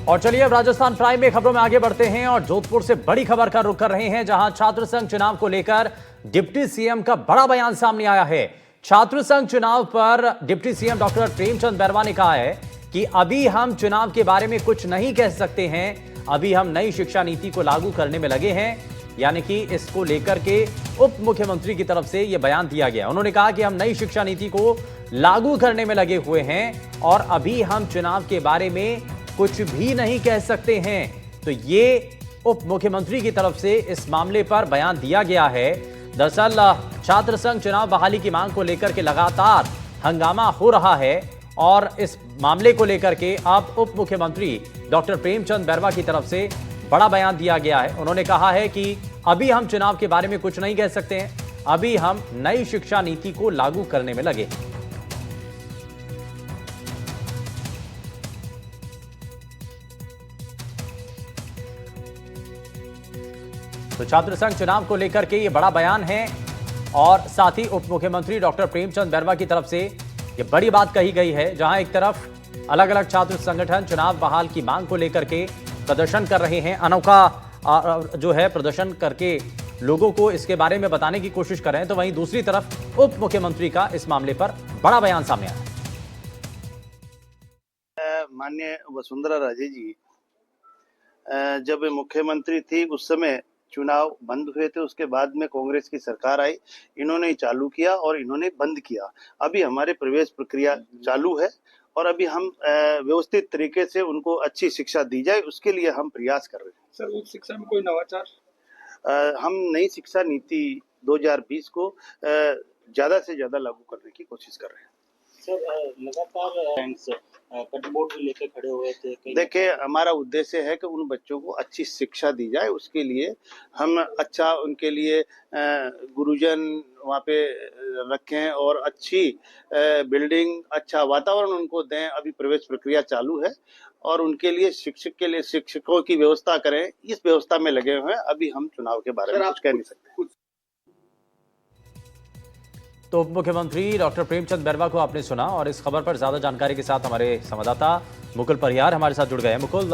और चलिए अब राजस्थान प्राइम में खबरों में आगे बढ़ते हैं और जोधपुर से बड़ी खबर का रुख कर रहे हैं, जहां छात्र संघ चुनाव को लेकर डिप्टी सीएम का बड़ा बयान सामने आया है। छात्र संघ चुनाव पर deputy CM doctor Premchand Bairwa ने कहा है कि अभी हम चुनाव के बारे में कुछ नहीं कह सकते हैं, अभी हम नई शिक्षा नीति को लागू करने में लगे हैं। यानी कि इसको लेकर के उप मुख्यमंत्री की तरफ से यह बयान दिया गया। उन्होंने कहा कि हम नई शिक्षा नीति को लागू करने में लगे हुए हैं और अभी हम चुनाव के बारे में कुछ भी नहीं कह सकते हैं। तो ये उप मुख्यमंत्री की तरफ से इस मामले पर बयान दिया गया है। दरअसल छात्र संघ चुनाव बहाली की मांग को लेकर के लगातार हंगामा हो रहा है और इस मामले को लेकर के अब उप मुख्यमंत्री डॉक्टर प्रेमचंद बैरवा की तरफ से बड़ा बयान दिया गया है। उन्होंने कहा है कि अभी हम चुनाव के बारे में कुछ नहीं कह सकते हैं, अभी हम नई शिक्षा नीति को लागू करने में लगे। तो छात्र संघ चुनाव को लेकर के ये बड़ा बयान है और साथ ही उप मुख्यमंत्री डॉक्टर प्रेमचंद बैरवा की तरफ से ये बड़ी बात कही गई है, जहां एक तरफ अलग अलग छात्र संगठन चुनाव बहाल की मांग को लेकर के प्रदर्शन कर रहे हैं, अनोखा जो है प्रदर्शन करके लोगों को इसके बारे में बताने की कोशिश कर रहे हैं, तो वहीं दूसरी तरफ उप मुख्यमंत्री का इस मामले पर बड़ा बयान सामने आया। माननीय वसुंधरा राजे जी जब मुख्यमंत्री थी उस समय चुनाव बंद हुए थे, उसके बाद में कांग्रेस की सरकार आई, इन्होंने चालू किया और इन्होंने बंद किया। अभी हमारे प्रवेश प्रक्रिया चालू है और अभी हम व्यवस्थित तरीके से उनको अच्छी शिक्षा दी जाए, उसके लिए हम प्रयास कर रहे हैं। सर, उच्च शिक्षा में कोई नवाचार? हम नई शिक्षा नीति 2020 को ज्यादा से ज्यादा लागू करने की कोशिश कर रहे हैं। सर, लगातार कटबोर्ड लेकर खड़े हुए थे। देखिए, हमारा उद्देश्य है कि उन बच्चों को अच्छी शिक्षा दी जाए, उसके लिए हम अच्छा उनके लिए गुरुजन वहाँ पे रखें और अच्छी बिल्डिंग, अच्छा वातावरण उनको दें। अभी प्रवेश प्रक्रिया चालू है और उनके लिए शिक्षक के लिए शिक्षकों की व्यवस्था करें, इस व्यवस्था में लगे हुए हैं। अभी हम चुनाव के बारे में कुछ कह नहीं सकते। तो उप मुख्यमंत्री डॉक्टर प्रेमचंद बैरवा को आपने सुना और इस खबर पर ज्यादा जानकारी के साथ हमारे संवाददाता मुकुल परिहार हमारे साथ जुड़ गए हैं। मुकुल,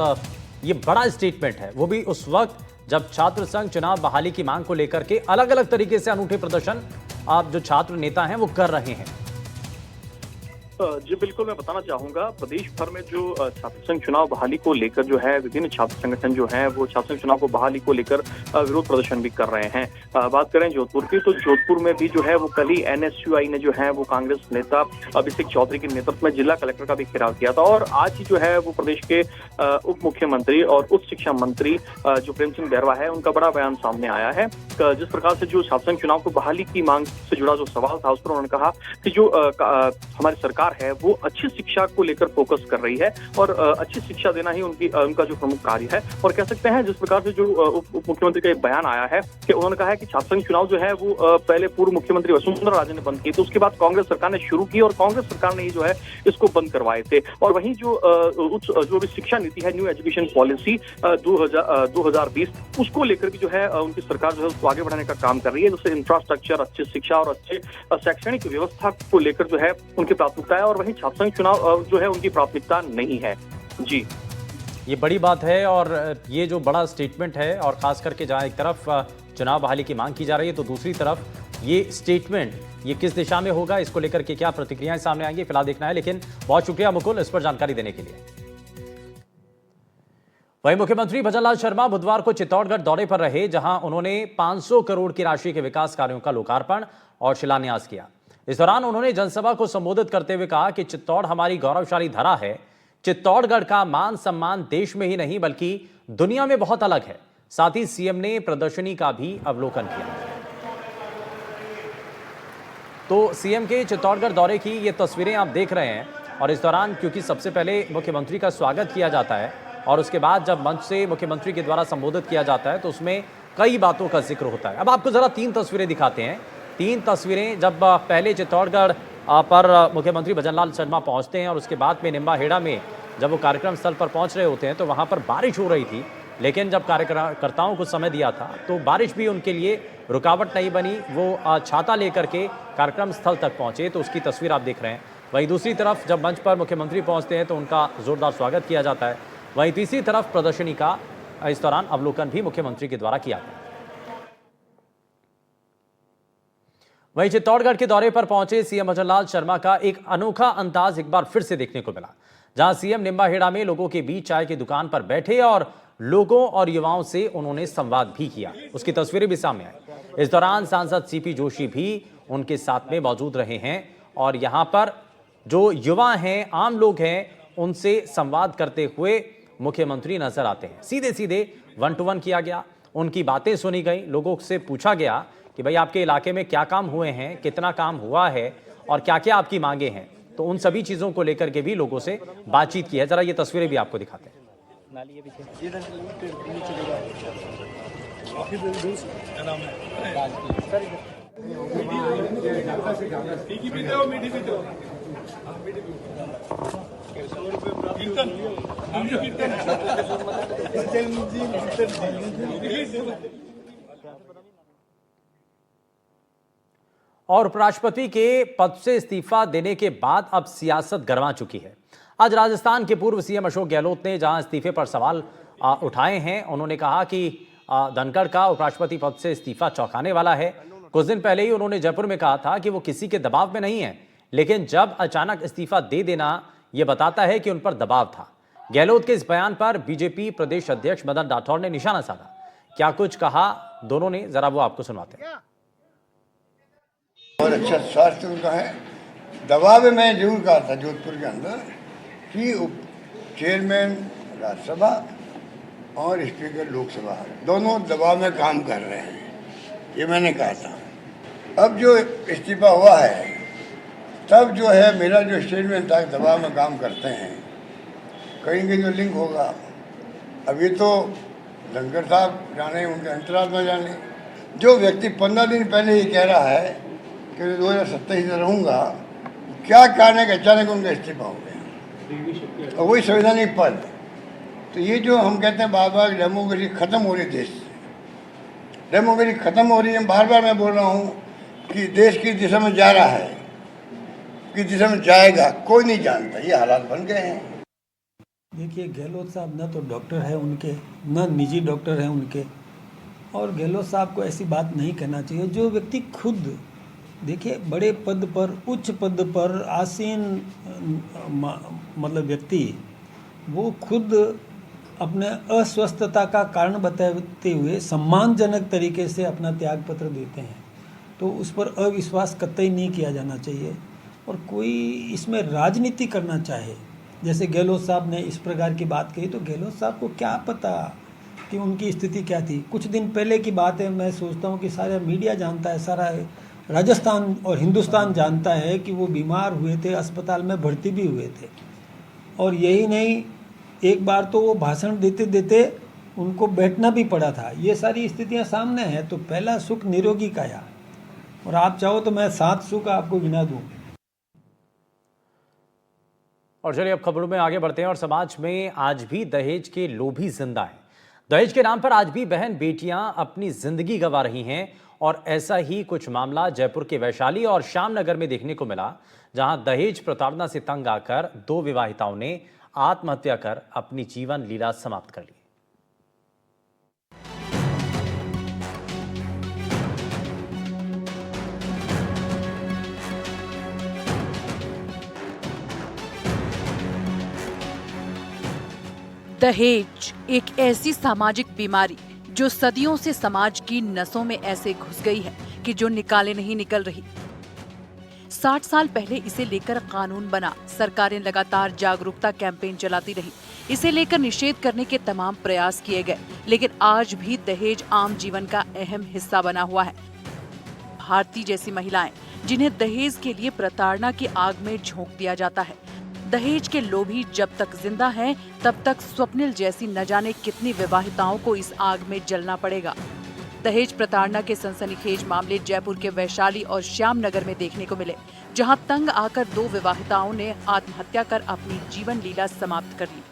ये बड़ा स्टेटमेंट है, वो भी उस वक्त जब छात्र संघ चुनाव बहाली की मांग को लेकर के अलग अलग तरीके से अनूठे प्रदर्शन आप जो छात्र नेता हैं वो कर रहे हैं। जी बिल्कुल, मैं बताना चाहूंगा, प्रदेश भर में जो छात्र संघ चुनाव बहाली को लेकर जो है विभिन्न छात्र संगठन जो हैं वो छात्र संघ चुनाव को बहाली को लेकर विरोध प्रदर्शन भी कर रहे हैं। बात करें जोधपुर की, तो जोधपुर में भी जो है वो कल ही एनएसयूआई ने जो है वो कांग्रेस नेता अभिषेक चौधरी के नेतृत्व में जिला कलेक्टर का भी घेराव किया था और आज ही जो है वो प्रदेश के उप मुख्यमंत्री और उच्च शिक्षा मंत्री जो प्रेमचंद बैरवा है उनका बड़ा बयान सामने आया है। जिस प्रकार से जो छात्र संघ चुनाव को बहाली की मांग से जुड़ा जो सवाल था उस पर उन्होंने कहा कि जो हमारी सरकार है वो अच्छी शिक्षा को लेकर फोकस कर रही है और अच्छी शिक्षा देना ही उनका जो प्रमुख कार्य है। और कह सकते हैं जिस प्रकार से जो उप मुख्यमंत्री का एक बयान आया है कि उन्होंने कहा है कि छात्र संघ चुनाव जो है वो पहले पूर्व मुख्यमंत्री वसुंधरा राजे ने बंद किए, तो उसके बाद कांग्रेस सरकार ने शुरू की और कांग्रेस सरकार ने ही जो है इसको बंद करवाए थे। और वहीं जो भी शिक्षा नीति है, न्यू एजुकेशन पॉलिसी 2020, उसको लेकर भी जो है उनकी सरकार जो है उसको आगे बढ़ाने का काम कर रही है, जिससे इंफ्रास्ट्रक्चर, अच्छी शिक्षा और अच्छे शैक्षणिक व्यवस्था को लेकर जो है उनकी प्राथमिकता है और वहीं छात्र संघ चुनाव जो है उनकी प्राथमिकता नहीं है। जी, ये बड़ी बात है और ये जो बड़ा स्टेटमेंट है और खास करके जहां एक तरफ चुनाव बहाली की मांग की जा रही है तो दूसरी तरफ ये स्टेटमेंट ये किस दिशा में होगा, इसको लेकर के क्या प्रतिक्रियाएं सामने आएंगी, फिलहाल देखना है। लेकिन बहुत शुक्रिया मुकुल इस पर जानकारी देने के लिए। वहीं मुख्यमंत्री भजनलाल शर्मा बुधवार को चित्तौड़गढ़ दौरे पर रहे, जहां उन्होंने 500 करोड़ की राशि के विकास कार्यों का लोकार्पण और शिलान्यास किया। इस दौरान उन्होंने जनसभा को संबोधित करते हुए कहा कि चित्तौड़ हमारी गौरवशाली धरा है, चित्तौड़गढ़ का मान सम्मान देश में ही नहीं बल्कि दुनिया में बहुत अलग है। साथ ही सीएम ने प्रदर्शनी का भी अवलोकन किया। तो सीएम के चित्तौड़गढ़ दौरे की ये तस्वीरें आप देख रहे हैं और इस दौरान क्योंकि सबसे पहले मुख्यमंत्री का स्वागत किया जाता है और उसके बाद जब मंच से मुख्यमंत्री के द्वारा संबोधित किया जाता है तो उसमें कई बातों का जिक्र होता है। अब आपको जरा 3 तस्वीरें दिखाते हैं। 3 तस्वीरें जब पहले चित्तौड़गढ़ पर मुख्यमंत्री भजनलाल शर्मा पहुंचते हैं और उसके बाद में निम्बाहेड़ा में जब वो कार्यक्रम स्थल पर पहुंच रहे होते हैं तो वहां पर बारिश हो रही थी, लेकिन जब कार्यकर्ताओं को समय दिया था तो बारिश भी उनके लिए रुकावट नहीं बनी, वो छाता लेकर के कार्यक्रम स्थल तक पहुंचे, तो उसकी तस्वीर आप देख रहे हैं। वहीं दूसरी तरफ जब मंच पर मुख्यमंत्री पहुंचते हैं तो उनका जोरदार स्वागत किया जाता है। वहीं तीसरी तरफ प्रदर्शनी का इस दौरान अवलोकन भी मुख्यमंत्री के द्वारा किया गया। वहीं चित्तौड़गढ़ के दौरे पर पहुंचे सीएम भजनलाल शर्मा का एक अनोखा अंदाज एक बार फिर से देखने को मिला, जहां सीएम निम्बाहेड़ा में लोगों के बीच चाय की दुकान पर बैठे और लोगों और युवाओं से उन्होंने संवाद भी किया। उसकी तस्वीरें भी सामने आई। इस दौरान सांसद सीपी जोशी भी उनके साथ में मौजूद रहे हैं और यहां पर जो युवा हैं, आम लोग हैं, उनसे संवाद करते हुए मुख्यमंत्री नजर आते हैं। सीधे सीधे 1 to 1 किया गया, उनकी बातें सुनी गई, लोगों से पूछा गया कि भाई आपके इलाके में क्या काम हुए हैं, कितना काम हुआ है और क्या क्या आपकी मांगे हैं। तो उन सभी चीजों को लेकर के भी लोगों से बातचीत की है। जरा ये तस्वीरें भी आपको दिखाते हैं। और उपराष्ट्रपति के पद से इस्तीफा देने के बाद अब सियासत गरमा चुकी है। आज राजस्थान के पूर्व सीएम अशोक गहलोत ने जहां इस्तीफे पर सवाल उठाए हैं, उन्होंने कहा कि धनखड़ का उपराष्ट्रपति पद से इस्तीफा चौंकाने वाला है। कुछ दिन पहले ही उन्होंने जयपुर में कहा था कि वो किसी के दबाव में नहीं है, लेकिन जब अचानक इस्तीफा दे देना यह बताता है कि उन पर दबाव था। गहलोत के इस बयान पर बीजेपी प्रदेश अध्यक्ष मदन राठौर ने निशाना साधा। क्या कुछ कहा दोनों ने, जरा वो आपको सुनवाते हैं। और अच्छा स्वास्थ्य उनका है। दबाव में मैं जरूर कहा था जोधपुर के अंदर कि चेयरमैन राज्यसभा और स्पीकर लोकसभा दोनों दबाव में काम कर रहे हैं, ये मैंने कहा था। अब जो इस्तीफा हुआ है, तब जो है मेरा जो स्टेटमेंट था दबाव में काम करते हैं, कहीं कहीं जो लिंक होगा। अब ये तो धनखड़ साहब जाने, उनके अंतराल में जाने। जो व्यक्ति 15 दिन पहले ही कह रहा है कि 2027 में रहूँगा, क्या कारण है कि अचानक उनका इस्तीफा हो गया, और वही संवैधानिक पद। तो ये जो हम कहते हैं बार बार डेमोक्रेसी खत्म हो रही है, देश से डेमोक्रेसी खत्म हो रही है। बार बार मैं बोल रहा हूँ कि देश की दिशा में जा रहा है, किस दिशा में जाएगा कोई नहीं जानता, ये हालात बन गए हैं। देखिए, गहलोत साहब न तो डॉक्टर है उनके, न निजी डॉक्टर है उनके, और गहलोत साहब को ऐसी बात नहीं कहना चाहिए। जो व्यक्ति खुद देखिए बड़े पद पर, उच्च पद पर आसीन मतलब व्यक्ति, वो खुद अपने अस्वस्थता का कारण बताते हुए सम्मानजनक तरीके से अपना त्याग पत्र देते हैं, तो उस पर अविश्वास कतई नहीं किया जाना चाहिए। और कोई इसमें राजनीति करना चाहे, जैसे गहलोत साहब ने इस प्रकार की बात कही, तो गहलोत साहब को क्या पता कि उनकी स्थिति क्या थी। कुछ दिन पहले की बात है, मैं सोचता हूँ कि सारा मीडिया जानता है, सारा राजस्थान और हिंदुस्तान जानता है कि वो बीमार हुए थे, अस्पताल में भर्ती भी हुए थे। और यही नहीं, एक बार तो वो भाषण देते देते उनको बैठना भी पड़ा था। ये सारी स्थितियां सामने हैं। तो पहला सुख निरोगी काया, और आप चाहो तो मैं 7 सुख आपको गिना दूं। और चलिए अब खबरों में आगे बढ़ते हैं। और समाज में आज भी दहेज के लोभी जिंदा हैं। दहेज के नाम पर आज भी बहन बेटियां अपनी जिंदगी गंवा रही हैं। और ऐसा ही कुछ मामला जयपुर के वैशाली और श्यामनगर में देखने को मिला, जहां दहेज प्रताड़ना से तंग आकर 2 विवाहिताओं ने आत्महत्या कर अपनी जीवन लीला समाप्त कर ली। दहेज एक ऐसी सामाजिक बीमारी जो सदियों से समाज की नसों में ऐसे घुस गई है कि जो निकाले नहीं निकल रही। 60 साल पहले इसे लेकर कानून बना, सरकारें लगातार जागरूकता कैंपेन चलाती रही, इसे लेकर निषेध करने के तमाम प्रयास किए गए, लेकिन आज भी दहेज आम जीवन का अहम हिस्सा बना हुआ है। भारती जैसी महिलाएं जिन्हें दहेज के लिए प्रताड़ना की आग में झोंक दिया जाता है। दहेज के लोभी जब तक जिंदा हैं, तब तक स्वप्निल जैसी न जाने कितनी विवाहिताओं को इस आग में जलना पड़ेगा। दहेज प्रताड़ना के सनसनीखेज मामले जयपुर के वैशाली और श्यामनगर में देखने को मिले, जहां तंग आकर 2 विवाहिताओं ने आत्महत्या कर अपनी जीवन लीला समाप्त कर ली।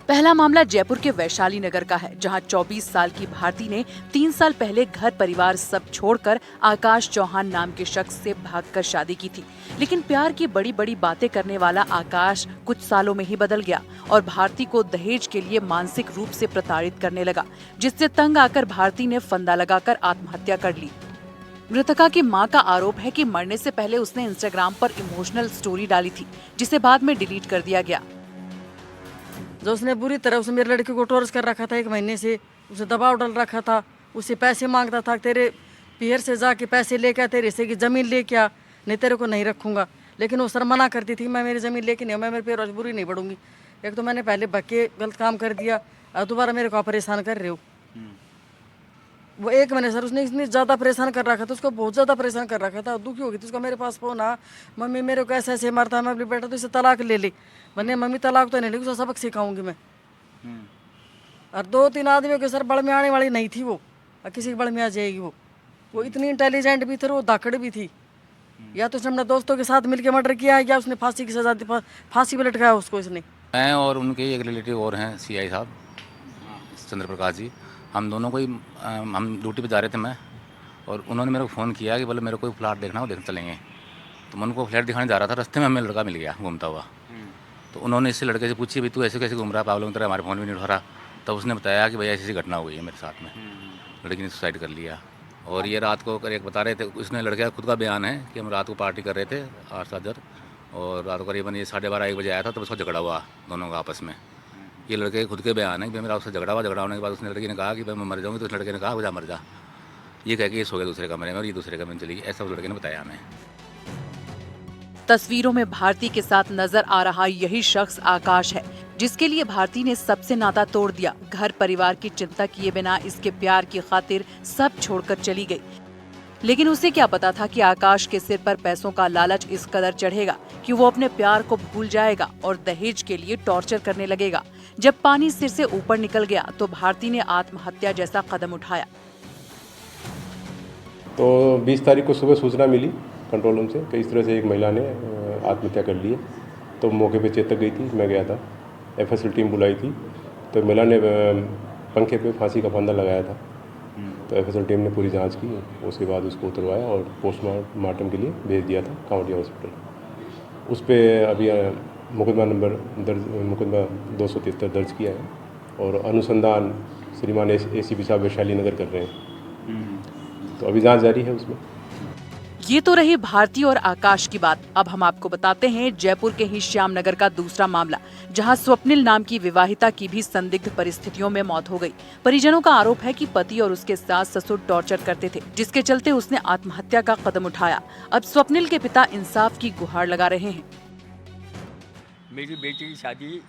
पहला मामला जयपुर के वैशाली नगर का है, जहां 24 साल की भारती ने 3 साल पहले घर परिवार सब छोड़कर आकाश चौहान नाम के शख्स से भागकर शादी की थी। लेकिन प्यार की बड़ी बड़ी बातें करने वाला आकाश कुछ सालों में ही बदल गया और भारती को दहेज के लिए मानसिक रूप से प्रताड़ित करने लगा, जिससे तंग आकर भारती ने फंदा लगाकर आत्महत्या कर ली। मृतका की मां का आरोप है कि मरने से पहले उसने इंस्टाग्राम पर इमोशनल स्टोरी डाली थी, जिसे बाद में डिलीट कर दिया गया। जो उसने बुरी तरह उसे मेरे लड़के को टॉर्च कर रखा था, 1 महीने से उसे दबाव डाल रखा था, उसे पैसे मांगता था, तेरे पीहर से जाके पैसे लेके आ, तेरे हिस्से की ज़मीन लेके आ, नहीं तेरे को नहीं रखूंगा। लेकिन वो सर मना करती थी, मैं मेरी ज़मीन लेके नहीं, मैं मेरे पे बुरी नहीं बढ़ूंगी। एक तो मैंने पहले भक्के गलत काम कर दिया और दोबारा मेरे को परेशान कर रहे हो। वो 1 महीने सर उसने इतनी ज़्यादा परेशान कर रखा था, उसको बहुत ज़्यादा परेशान कर रखा था। दुखी हो गई थी, उसका मेरे पास फोन आ, मम्मी मेरे को ऐसे ऐसे मारता है, मैं अपनी बेटा तो इसे तलाक ले ली। मैंने मम्मी तलाक तो नहीं ली, उसको सबक सिखाऊंगी मैं। और 2-3 आदमियों के सर बड़ में आने वाली नहीं थी वो, और किसी के बड़ में आ जाएगी वो इतनी इंटेलिजेंट भी थी, वो धाकड़ भी थी। या तो उसने अपने दोस्तों के साथ मिलकर मर्डर किया है, या उसने फांसी की सजा फांसी पे लटकाया उसको इसने। मैं और उनके एक रिलेटिव और हैं CI साहब चंद्र प्रकाश जी, हम दोनों को ही हम ड्यूटी पे जा रहे थे मैं, और उन्होंने मेरे को फ़ोन किया कि बोले मेरे को कोई फ्लैट देखना हो, देखने चलेंगे। तो मैं उनको फ्लैट दिखाने जा रहा था, रास्ते में हमें लड़का मिल गया घूमता हुआ। तो उन्होंने इससे लड़के से पूछी भाई तू ऐसे कैसे घूम रहा, पागलों की तरह, हमारे फ़ोन भी नहीं उठा रहा। तब उसने बताया कि भाई ऐसी घटना हो गई है मेरे साथ में, लड़की ने सुसाइड कर लिया। और ये रात को एक बता रहे थे, उसने लड़के का खुद का बयान है कि हम रात को पार्टी कर रहे थे 8-7 जन, और रात को करीबन ये 12:30-1 बजे आया था, तब उसका झगड़ा हुआ दोनों का आपस में। ये लड़के खुद के बयान है कि मेरा उससे झगड़ा होने के बाद उसने लड़की ने कहा कि भाई मैं मर जाऊँगी, तो उस लड़के ने कहा जा मर जा। ये कह के ये सो गया दूसरे कमरे में और ये दूसरे कमरे में चली गई, ऐसा उस लड़के ने बताया हमें। तस्वीरों में भारती के साथ नजर आ रहा यही शख्स आकाश है, जिसके लिए भारती ने सबसे नाता तोड़ दिया। घर परिवार की चिंता किए बिना इसके प्यार की खातिर सब छोड़कर चली गई। लेकिन उसे क्या पता था कि आकाश के सिर पर पैसों का लालच इस कदर चढ़ेगा कि वो अपने प्यार को भूल जाएगा और दहेज के लिए टॉर्चर करने लगेगा। जब पानी सिर से ऊपर निकल गया तो भारती ने आत्महत्या जैसा कदम उठाया। तो 20 तारीख को सुबह सूचना मिली कंट्रोल रूम से कि इस तरह से एक महिला ने आत्महत्या कर ली है। तो मौके पे चेतक गई थी, मैं गया था, FSL टीम बुलाई थी। तो महिला ने पंखे पे फांसी का फंदा लगाया था। तो FSL टीम ने पूरी जांच की, उसके बाद उसको उतरवाया और पोस्टमार्टम के लिए भेज दिया था कांवड़िया हॉस्पिटल। उस पर अभी मुकदमा 273 दर्ज किया है और अनुसंधान श्रीमान ACP साहब वैशाली नगर कर रहे हैं। तो अभी जांच जारी है उसमें। ये तो रही भारती और आकाश की बात। अब हम आपको बताते हैं जयपुर के ही श्याम नगर का दूसरा मामला, जहां स्वप्निल नाम की विवाहिता की भी संदिग्ध परिस्थितियों में मौत हो गई। परिजनों का आरोप है कि पति और उसके सास ससुर टॉर्चर करते थे, जिसके चलते उसने आत्महत्या का कदम उठाया। अब स्वप्निल के पिता इंसाफ की गुहार लगा रहे हैं। मेरी बेटी की शादी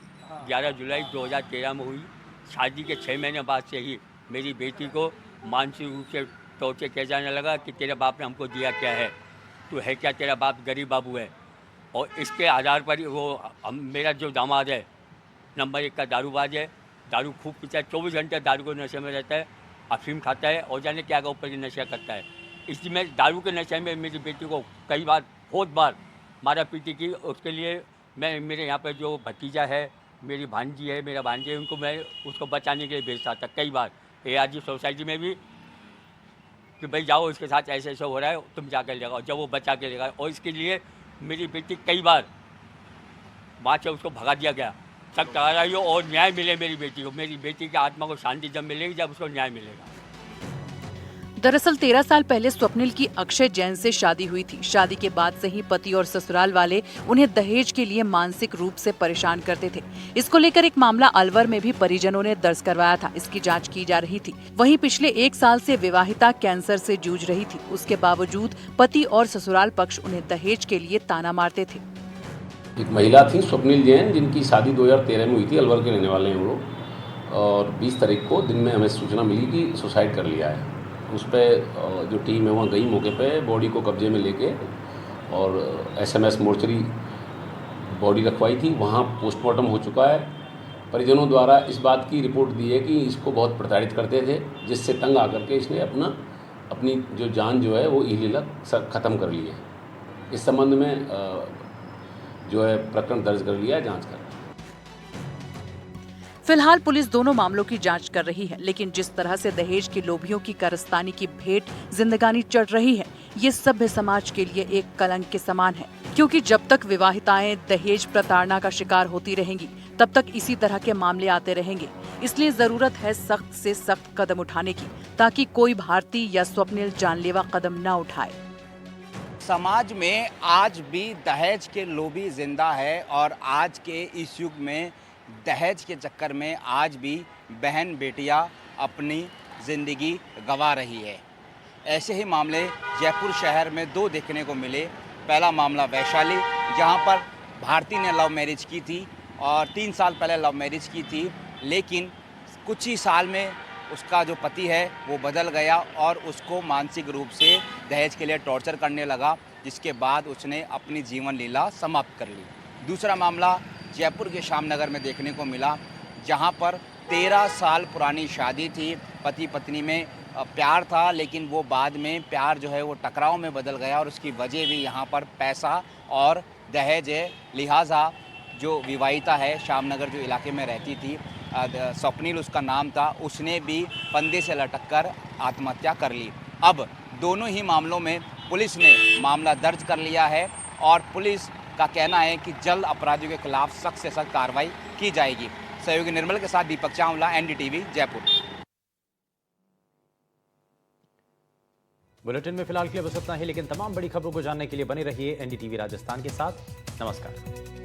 11 जुलाई 2013 में हुई। शादी के 6 महीने बाद से ही मेरी बेटी को मानसिक रूप से टॉर्चर किया जाने लगा कि तेरे बाप ने हमको दिया क्या है, तू है क्या, तेरा बाप गरीब बाबू है। और इसके आधार पर वो मेरा जो दामाद है नंबर 1 का दारूबाज है, दारू खूब पीता है, 24 घंटे दारू के नशे में रहता है, अफीम खाता है और जाने क्या ऊपर की नशा करता है। इसलिए दारू के नशे में मेरी बेटी को कई बार बहुत बार मारा पीटी की। उसके लिए मैं मेरे यहाँ पर जो भतीजा है, मेरी भांजी है, मेरा भांजे, उनको मैं उसको बचाने के लिए भेजता था कई बार ARG सोसाइटी में भी कि भाई जाओ इसके साथ ऐसे ऐसे हो रहा है, तुम जाकर ले आओ। जब वो बचा के ले गया और इसके लिए मेरी बेटी कई बार वहाँ से उसको भगा दिया गया। सख्त कार्रवाई हो और न्याय मिले मेरी बेटी को। मेरी बेटी की आत्मा को शांति जब मिलेगी जब उसको न्याय मिलेगा। दरअसल 13 साल पहले स्वप्निल की अक्षय जैन से शादी हुई थी। शादी के बाद से ही पति और ससुराल वाले उन्हें दहेज के लिए मानसिक रूप से परेशान करते थे। इसको लेकर एक मामला अलवर में भी परिजनों ने दर्ज करवाया था। इसकी जांच की जा रही थी। वहीं पिछले 1 साल से विवाहिता कैंसर से जूझ रही थी। उसके बावजूद पति और ससुराल पक्ष उन्हें दहेज के लिए ताना मारते थे। एक महिला थी स्वप्निल जैन, जिनकी शादी 2013 में हुई थी। अलवर के रहने वाले हैं वो लोग। और 20 तारीख को दिन में हमें सूचना मिली कि सुसाइड कर लिया है। उस पर जो टीम है वहाँ गई मौके पे, बॉडी को कब्जे में लेके और SMS मोर्चरी बॉडी रखवाई थी। वहाँ पोस्टमार्टम हो चुका है। परिजनों द्वारा इस बात की रिपोर्ट दी है कि इसको बहुत प्रताड़ित करते थे, जिससे तंग आकर के इसने अपनी जो जान जो है वो इलीला ख़त्म कर ली है। इस संबंध में जो है प्रकरण दर्ज कर लिया है, जाँच कर। फिलहाल पुलिस दोनों मामलों की जांच कर रही है, लेकिन जिस तरह से दहेज के लोभियों की कारस्तानी की भेंट जिंदगानी चढ़ रही है, ये सभ्य समाज के लिए एक कलंक के समान है। क्योंकि जब तक विवाहिताएं दहेज प्रताड़ना का शिकार होती रहेंगी, तब तक इसी तरह के मामले आते रहेंगे। इसलिए जरूरत है सख्त से सख्त कदम उठाने की, ताकि कोई भारतीय या स्वप्निल जानलेवा कदम न उठाए। समाज में आज भी दहेज के लोभी जिंदा है और आज के इस युग में दहेज के चक्कर में आज भी बहन बेटियां अपनी ज़िंदगी गंवा रही है। ऐसे ही मामले जयपुर शहर में 2 देखने को मिले। पहला मामला वैशाली, जहां पर भारती ने लव मैरिज की थी और 3 साल पहले लव मैरिज की थी, लेकिन कुछ ही साल में उसका जो पति है वो बदल गया और उसको मानसिक रूप से दहेज के लिए टॉर्चर करने लगा, जिसके बाद उसने अपनी जीवन लीला समाप्त कर ली। दूसरा मामला जयपुर के श्यामनगर में देखने को मिला, जहां पर 13 साल पुरानी शादी थी, पति पत्नी में प्यार था, लेकिन वो बाद में प्यार जो है वो टकराव में बदल गया और उसकी वजह भी यहाँ पर पैसा और दहेज है। लिहाजा जो विवाहिता है श्यामनगर जो इलाके में रहती थी, स्वप्निल उसका नाम था, उसने भी फंदे से लटक कर आत्महत्या कर ली। अब दोनों ही मामलों में पुलिस ने मामला दर्ज कर लिया है और पुलिस का कहना है कि जल्द अपराधियों के खिलाफ सख्त से सख्त कार्रवाई की जाएगी। सहयोगी निर्मल के साथ दीपक चावला, एनडीटीवी जयपुर। बुलेटिन में फिलहाल के लिए बस इतना ही, लेकिन तमाम बड़ी खबरों को जानने के लिए बने रहिए एनडीटीवी राजस्थान के साथ। नमस्कार।